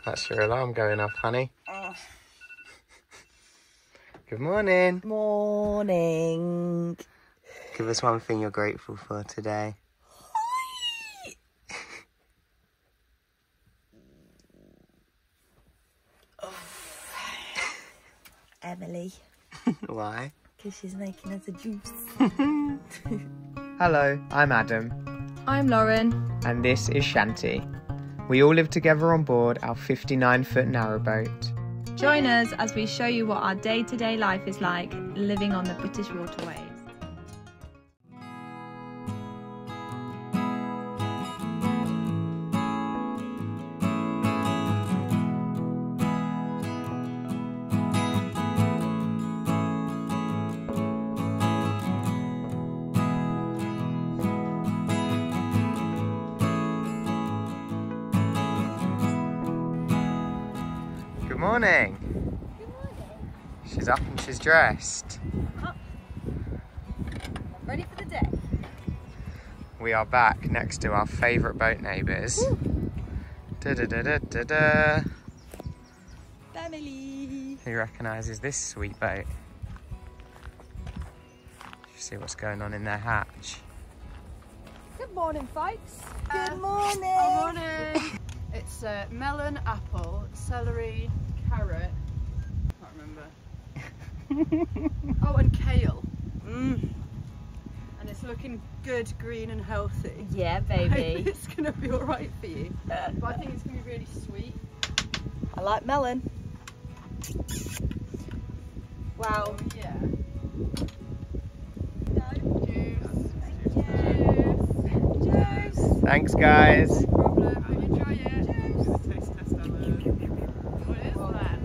That's your alarm going off, honey. Good morning. Morning. Give us one thing you're grateful for today. Emily. Why? Because she's making us a juice. Hello, I'm Adam. I'm Lauren. And this is Shanti. We all live together on board our 59-foot narrowboat. Join us as we show you what our day-to-day life is like living on the British waterways. Good morning. She's up and she's dressed. Up. Ready for the day. We are back next to our favourite boat neighbours. Da-da-da-da-da-da. Family. Who recognises this sweet boat? See what's going on in their hatch. Good morning, folks. Good morning. Good morning. It's melon, apple, celery, carrot. Can't remember. Oh, and kale. And it's looking good, green, and healthy. Yeah, I hope baby. it's gonna be all right for you. But I think it's gonna be really sweet. I like melon. Wow. Yeah. Thanks, guys. No problem. Hope you enjoy it. Taste test, What is that?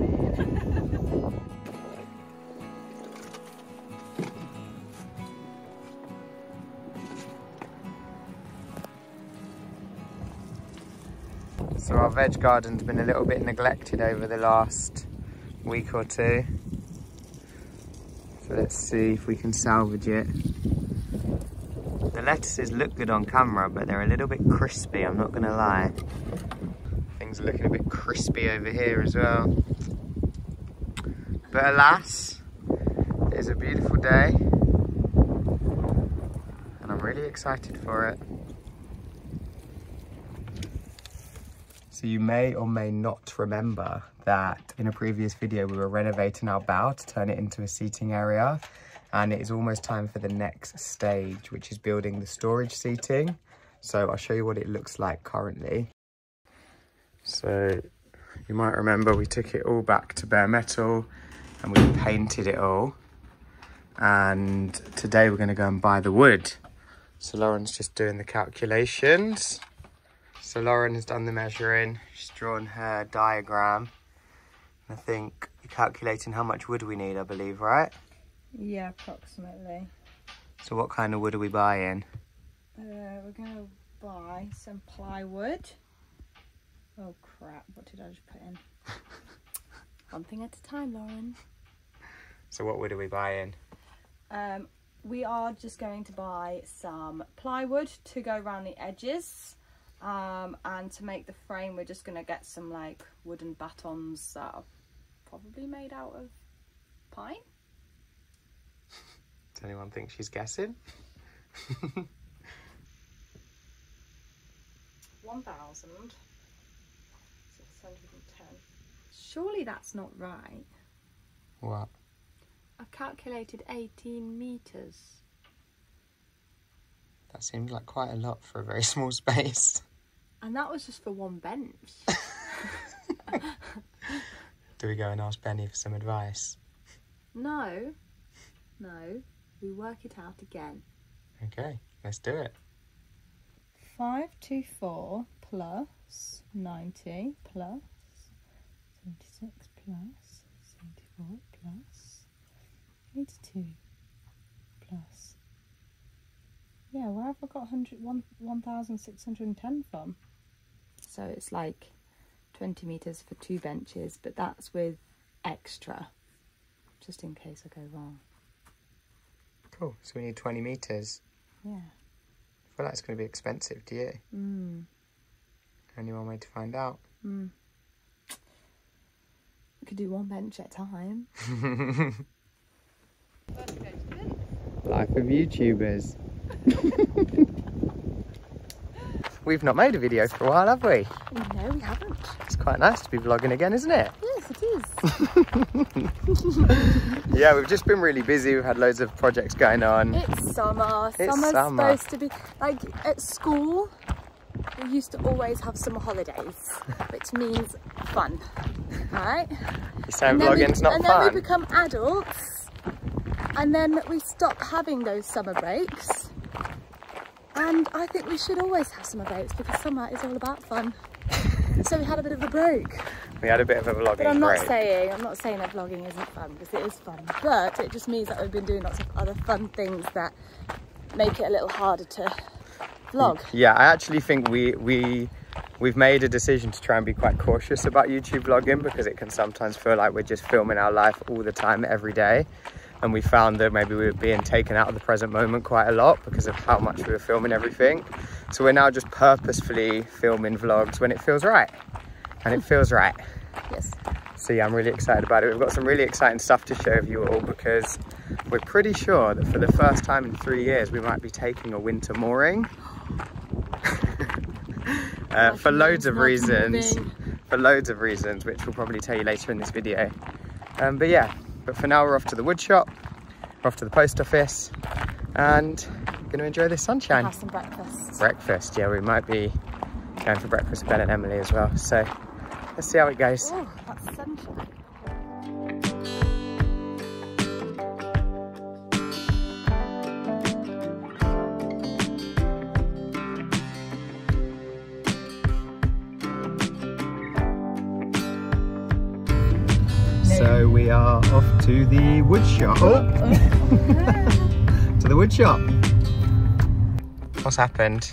So our veg garden's been a little bit neglected over the last week or two. So let's see if we can salvage it. The lettuces look good on camera, but they're a little bit crispy, I'm not gonna lie. Things are looking a bit crispy over here as well. But alas, it's a beautiful day. And I'm really excited for it. So you may or may not remember that in a previous video we were renovating our bow to turn it into a seating area, and it is almost time for the next stage, which is building the storage seating. So I'll show you what it looks like currently. So you might remember we took it all back to bare metal and we painted it all, and today we're going to go and buy the wood. So Lauren's just doing the calculations. So Lauren has done the measuring, she's drawn her diagram. I think you're calculating how much wood we need, I believe, right? Yeah, approximately. So what kind of wood are we buying? We're going to buy some plywood. Oh crap, what did I just put in? One thing at a time, Lauren. So what wood are we buying? We are just going to buy some plywood to go around the edges. And to make the frame, we're just going to get some like wooden batons that are probably made out of pine. Does anyone think she's guessing? 1,610. Surely that's not right. What? I've calculated 18 meters. That seems like quite a lot for a very small space. And that was just for one bench. Do we go and ask Benny for some advice? No, we work it out again. Okay, let's do it. 524 plus 90 plus 76 plus 74 plus 82 plus. Yeah, where have I got 1,610 from? So it's like 20 metres for 2 benches, but that's with extra, just in case I go wrong. Cool, so we need 20 metres. Yeah. I feel like it's going to be expensive, do you? Only one way to find out. We could do one bench at a time. Life of YouTubers. We've not made a video for a while, have we? No, we haven't. It's quite nice to be vlogging again, isn't it? Yes, it is. Yeah, we've just been really busy. We've had loads of projects going on. It's summer. It's summer. Supposed to be like at school. We used to always have summer holidays, which means fun, right? You're saying vlogging's not fun? And then we become adults, and then we stop having those summer breaks. And I think we should always have summer breaks because summer is all about fun. So we had a bit of a break. We had a bit of a vlogging But I'm not break. saying that vlogging isn't fun, because it is fun. But it just means that we've been doing lots of other fun things that make it a little harder to vlog. Yeah, I actually think we've made a decision to try and be quite cautious about YouTube vlogging, because it can sometimes feel like we're just filming our life all the time, every day. And we found that maybe we were being taken out of the present moment quite a lot because of how much we were filming everything. So we're now just purposefully filming vlogs when it feels right. And it feels right. Yes. So yeah, I'm really excited about it. We've got some really exciting stuff to show you all, because we're pretty sure that for the first time in 3 years, we might be taking a winter mooring. For loads of reasons. For loads of reasons, which we'll probably tell you later in this video. But yeah. But for now, we're off to the wood shop, we're off to the post office, and we're going to enjoy this sunshine. Have some breakfast. Breakfast, yeah, we might be going for breakfast with Ben and Emily as well. So let's see how it goes. Oh, that's sunshine. So we are off to the wood shop. Oh. To the wood shop. What's happened?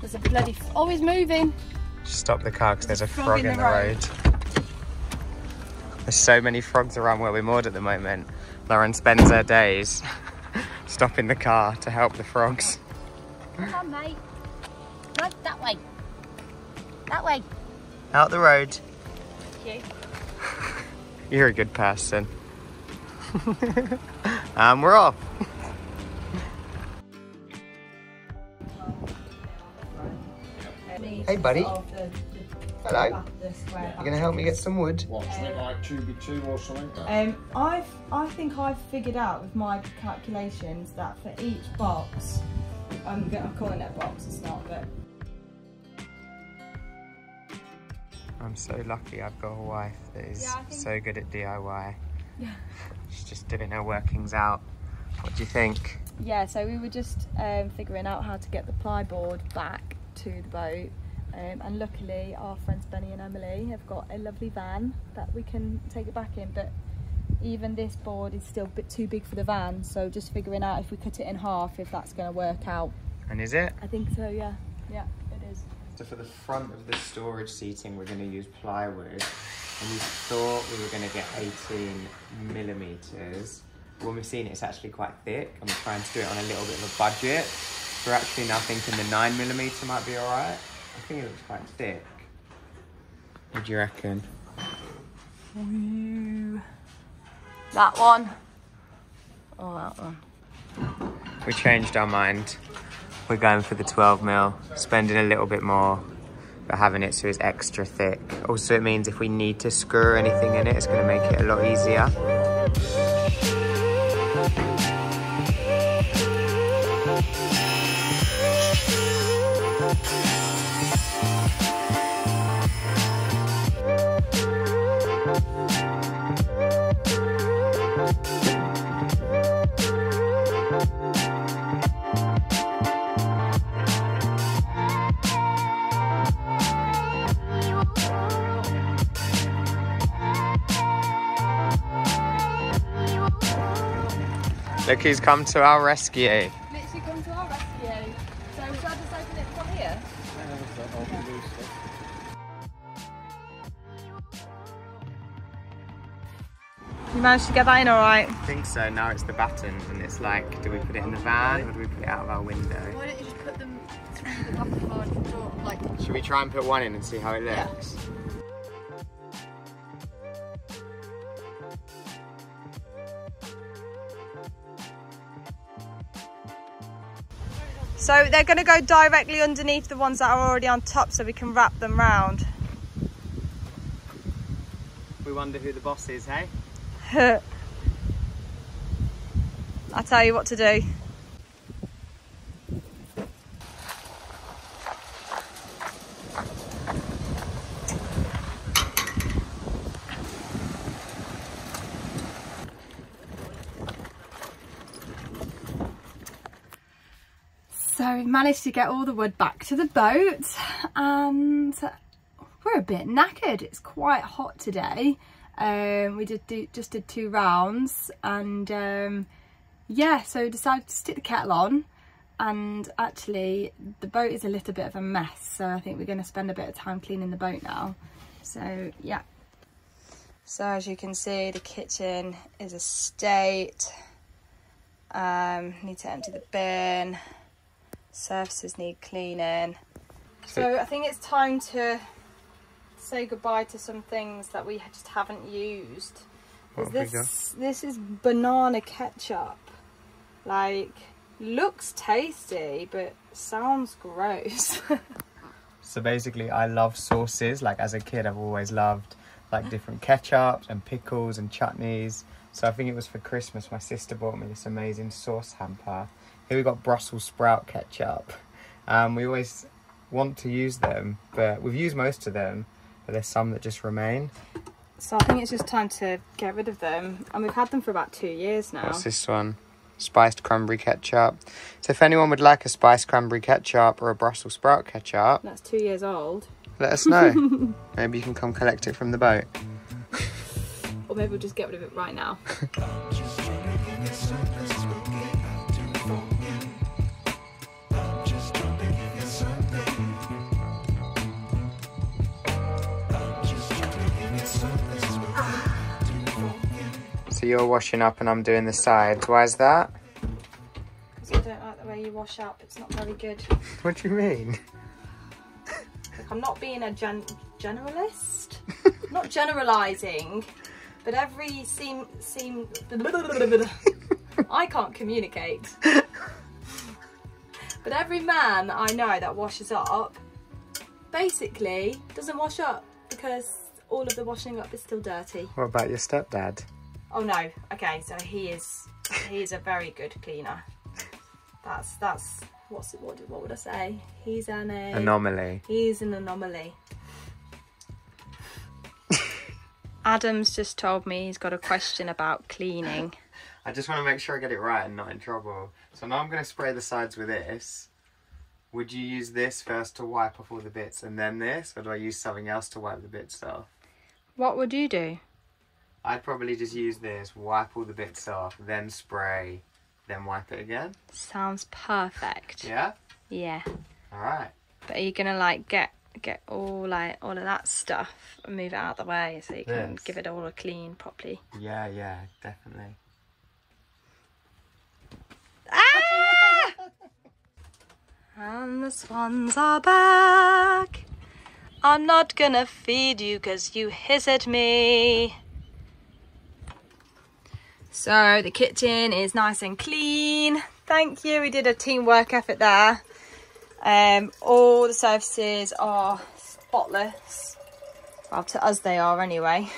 There's a bloody... Oh, he's moving. Just stop the car because there's a frog in the road. There's so many frogs around where we're moored at the moment. Lauren spends her days stopping the car to help the frogs. Come on, mate. No, that way. That way. Out the road. Thank you. You're a good person. And we're off. Hey buddy. Hello. You gonna help me get some wood? What, something like 2x2 or something? I think I've figured out with my calculations that for each box, I'm calling it a box, it's not, but I'm so lucky I've got a wife that is so good at DIY. Yeah. She's just doing her workings out. What do you think? Yeah, so we were just figuring out how to get the plyboard back to the boat. And luckily our friends Benny and Emily have got a lovely van that we can take it back in, but even this board is still a bit too big for the van, so just figuring out if we cut it in half, if that's going to work out. And is it? I think so, yeah. Yeah, it is. So for the front of the storage seating, we're going to use plywood, and we thought we were going to get 18mm. When we've seen it, it's actually quite thick, and we're trying to do it on a little bit of a budget. We're actually now thinking the 9mm might be all right. I think it looks quite thick. What do you reckon? Ooh. That one. Oh, that one. We changed our mind. We're going for the 12mm, spending a little bit more, but having it so it's extra thick. Also, it means if we need to screw anything in it, it's going to make it a lot easier. Look who's come to our rescue. Literally come to our rescue. So shall I just open it from here? You managed to get that in all right? I think so. Now it's the battens, and it's like, do we put it in the van or do we put it out of our window? Why don't you just put them through the back of our door, like Should we try and put one in and see how it looks? Yeah. So they're going to go directly underneath the ones that are already on top so we can wrap them round. We wonder who the boss is, hey? I'll tell you what to do. So we've managed to get all the wood back to the boat and we're a bit knackered. It's quite hot today. We just did 2 rounds and yeah, so decided to stick the kettle on, and actually the boat is a little bit of a mess, so I think we're going to spend a bit of time cleaning the boat now. So yeah. So as you can see, the kitchen is a state. Need to empty the bin. Surfaces need cleaning. So I think it's time to say goodbye to some things that we just haven't used. This is banana ketchup. Like, looks tasty but sounds gross. So basically I love sauces. Like as a kid I've always loved like different ketchups and pickles and chutneys. So I think it was for Christmas my sister bought me this amazing sauce hamper. Here we got Brussels sprout ketchup. We always want to use them, but we've used most of them, but there's some that just remain. So I think it's just time to get rid of them. And we've had them for about 2 years now. What's this one? Spiced cranberry ketchup. So if anyone would like a spiced cranberry ketchup or a Brussels sprout ketchup, that's 2 years old, let us know. Maybe you can come collect it from the boat. Or maybe we'll just get rid of it right now. So you're washing up and I'm doing the sides. Why is that? Because I don't like the way you wash up. It's not very good. What do you mean? Like, I'm not being a generalist. Not generalising. But every I can't communicate. But every man I know that washes up basically doesn't wash up because all of the washing up is still dirty. What about your stepdad? Oh no. Okay, so he is a very good cleaner. That's what would I say? He's an anomaly. He's an anomaly. Adam's just told me he's got a question about cleaning. I just want to make sure I get it right and not in trouble. So now I'm going to spray the sides with this. Would you use this first to wipe off all the bits and then this? Or do I use something else to wipe the bits off? What would you do? I'd probably just use this, wipe all the bits off, then spray, then wipe it again. Sounds perfect. Yeah? Yeah. Alright. But are you going to like get all of that stuff and move it out of the way so you can give it all a clean properly? Yeah, definitely. Ah! And the swans are back. I'm not gonna feed you because you hiss at me. So the kitchen is nice and clean. Thank you, we did a teamwork effort there. All the surfaces are spotless. Well, to us they are anyway.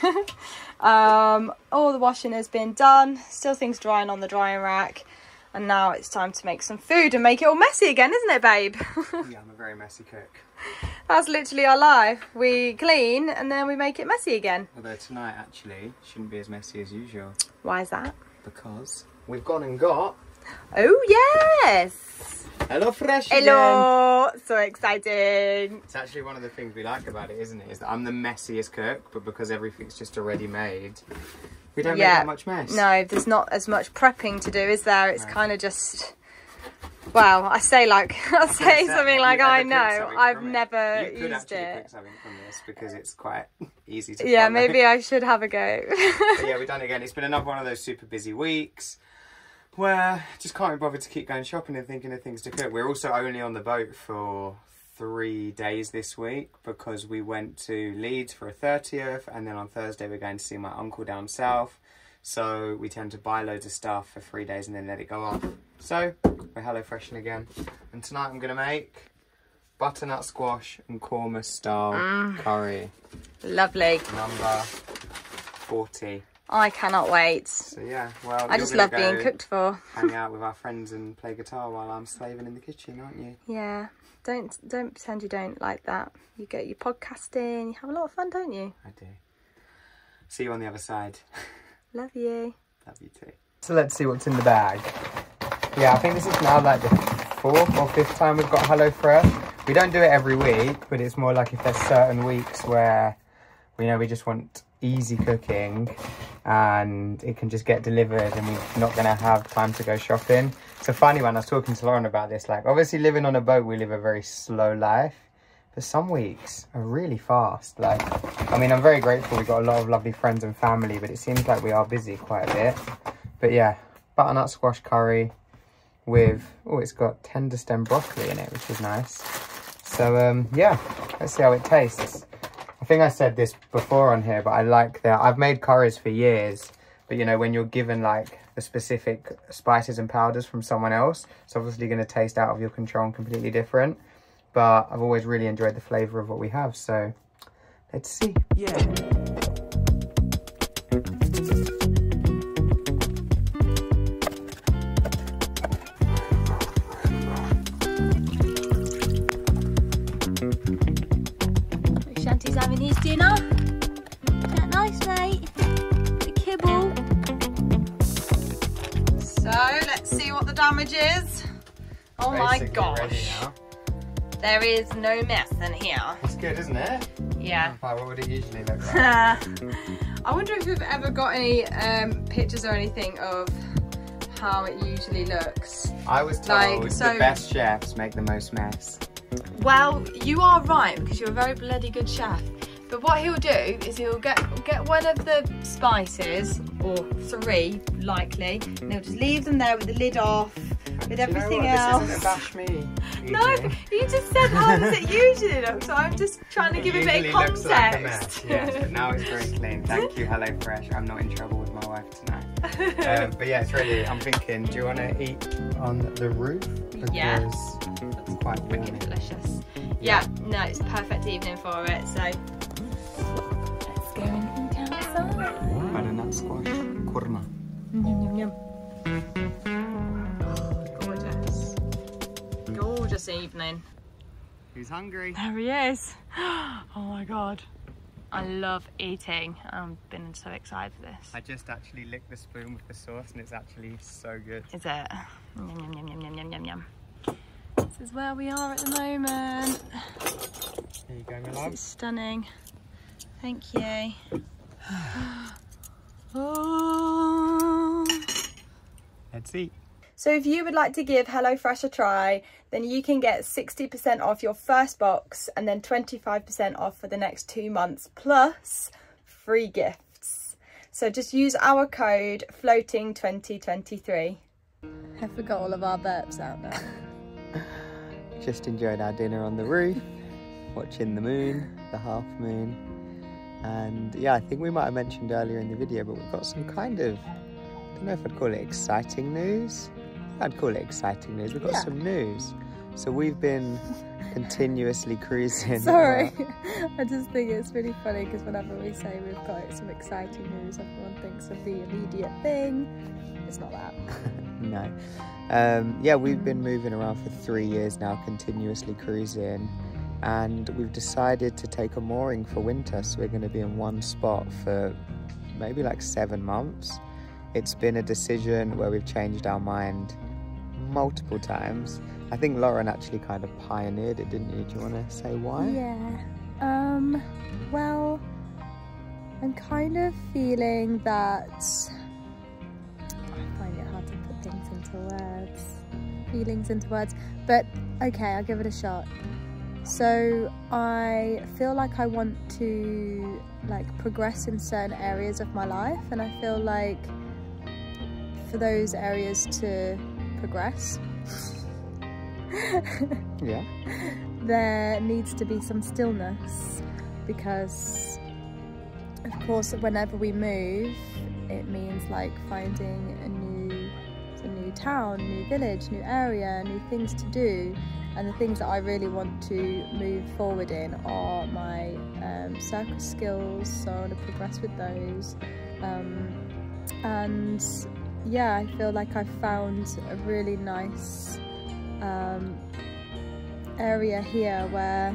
All the washing has been done. Still things drying on the drying rack. And now it's time to make some food and make it all messy again, isn't it, babe? Yeah, I'm a very messy cook. That's literally our life. We clean and then we make it messy again. Although tonight actually shouldn't be as messy as usual. Why is that? Because we've gone and got... Oh, yes! Hello Fresh Hello! Again. So exciting. It's actually one of the things we like about it, isn't it? Is that I'm the messiest cook, but because everything's just already made, we don't make that much mess. No, there's not as much prepping to do, is there? It's kind of just... Well, I say something like I know. I've never used it. You could actually cook something from this because it's quite easy to follow. Maybe I should have a go. But yeah, we've done it again. It's been another one of those super busy weeks where just can't be bothered to keep going shopping and thinking of things to cook. We're also only on the boat for 3 days this week because we went to Leeds for a 30th, and then on Thursday we're going to see my uncle down south. So we tend to buy loads of stuff for 3 days and then let it go off. So we're HelloFreshing again, and tonight I'm gonna make butternut squash and korma style curry. Lovely. Number 40. I cannot wait. So yeah, well, I just love being cooked for. Hang out with our friends and play guitar while I'm slaving in the kitchen, aren't you? Yeah. Don't pretend you don't like that. You get your podcasting, you have a lot of fun, don't you? I do. See you on the other side. Love you. Love you too. So let's see what's in the bag. Yeah, I think this is now like the 4th or 5th time we've got HelloFresh. We don't do it every week, but it's more like if there's certain weeks where we just want easy cooking and it can just get delivered and we're not going to have time to go shopping. It's a funny one. I was talking to Lauren about this. Like, obviously living on a boat, we live a very slow life, but some weeks are really fast. Like, I mean, I'm very grateful we've got a lot of lovely friends and family, but it seems like we are busy quite a bit. But yeah, butternut squash curry with, oh, it's got tender stem broccoli in it, which is nice. So yeah, let's see how it tastes. I think I said this before on here, but I like that. I've made curries for years, but you know, when you're given like the specific spices and powders from someone else, it's obviously going to taste out of your control and completely different. But I've always really enjoyed the flavour of what we have, so let's see. Yeah. Shanti's having his dinner. Isn't that nice, mate? The kibble. So, let's see what the damage is. Oh my gosh. There is no mess in here. It's good, isn't it? Yeah. What would it usually look like? I wonder if you've ever got any pictures or anything of how it usually looks. I was told the best chefs make the most mess. Well, you are right, because you're a very bloody good chef. But what he'll do is he'll get one of the spices, or 3 likely, and he'll just leave them there with the lid off, with everything else. This isn't a bash me. No, you just said how does it usually look, so I'm just trying to give a bit of context. Looks like a mess. Yes, but now it's very clean. Thank you, HelloFresh. I'm not in trouble with my wife tonight. But yeah, it's ready. I'm thinking, do you want to eat on the roof? Because it's quite warm. Freaking delicious. Yeah, no, it's a perfect evening for it, so let's go and eat outside. Butternut squash, korma. Yum, yum, yum. Gorgeous. Gorgeous evening. Who's hungry? There he is. Oh my god. I love eating. I've been so excited for this. I just actually licked the spoon with the sauce and it's actually so good. Is it? Yum, yum, yum, yum, yum, yum, yum, yum. This is where we are at the moment. There you go, my This love. is stunning. Thank you. Oh. Let's eat. So if you would like to give HelloFresh a try, then you can get 60% off your first box and then 25% off for the next 2 months, plus free gifts. So just use our code floating2023. I forgot all of our burps out now. Just enjoyed our dinner on the roof, watching the moon, the half moon. And yeah, I think we might have mentioned earlier in the video, but we've got some kind of, I don't know if I'd call it exciting news. I'd call it exciting news. We've got some news. So we've been continuously cruising. Sorry, I just think it's really funny because whenever we say we've got some exciting news, everyone thinks of the immediate thing. It's not that. No. Yeah, we've been moving around for 3 years now, continuously cruising. And we've decided to take a mooring for winter. So we're going to be in one spot for maybe like 7 months. It's been a decision where we've changed our mind multiple times. I think Lauren actually kind of pioneered it, didn't you? Do you want to say why? Yeah. Well, I'm kind of feeling that I find it hard to put things into words, feelings into words, but okay, I'll give it a shot. So I feel like I want to progress in certain areas of my life, and I feel like for those areas to progress, yeah, there needs to be some stillness, because of course whenever we move it means like finding a new town, new village, new area, new things to do. And the things that I really want to move forward in are my circus skills, so I want to progress with those. And yeah, I feel like I've found a really nice area here where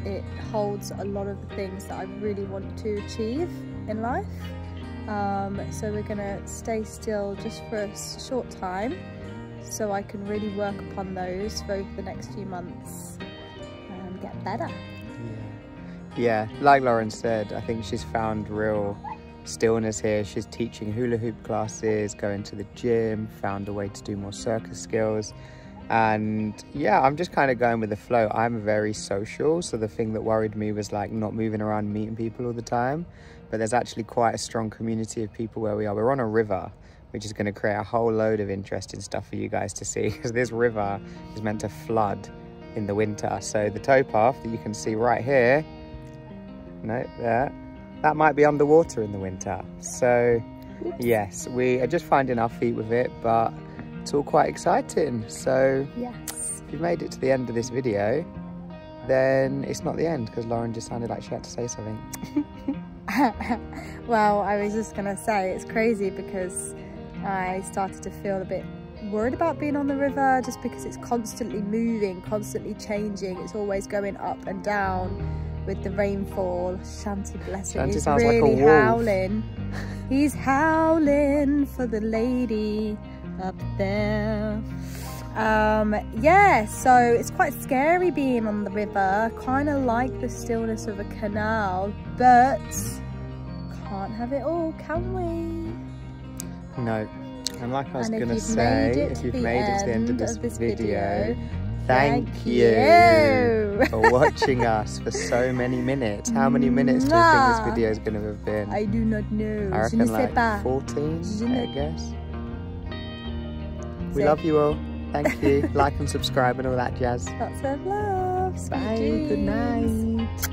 it holds a lot of the things that I really want to achieve in life. So we're gonna stay still just for a short time so I can really work upon those for over the next few months and get better. Yeah, like Lauren said, I think she's found real stillness here. She's teaching hula hoop classes, going to the gym, found a way to do more circus skills. And yeah, I'm just kind of going with the flow. I'm very social, so the thing that worried me was like not moving around meeting people all the time. But there's actually quite a strong community of people where we are. We're on a river, which is going to create a whole load of interesting stuff for you guys to see, because this river is meant to flood in the winter. So the towpath that you can see right here, no, there, that might be underwater in the winter. So yes, we are just finding our feet with it, but it's all quite exciting. So yes, if you've made it to the end of this video, then it's not the end, because Lauren just sounded like she had to say something. Well, I was just gonna say it's crazy because I started to feel a bit worried about being on the river, just because it's constantly moving, constantly changing. It's always going up and down with the rainfall. Shanti, bless him, he's really like howling. He's howling for the lady up there. Yeah, so it's quite scary being on the river. Kind of like the stillness of a canal, but can't have it all, can we? No. And like I was going to say, if you've made it to the end of this video, thank you for watching us for so many minutes. How many minutes do you think this video is going to have been? I do not know. I reckon like 14, I guess. We love you all. Thank you. Like and subscribe and all that jazz. Lots of love. Bye. Good night.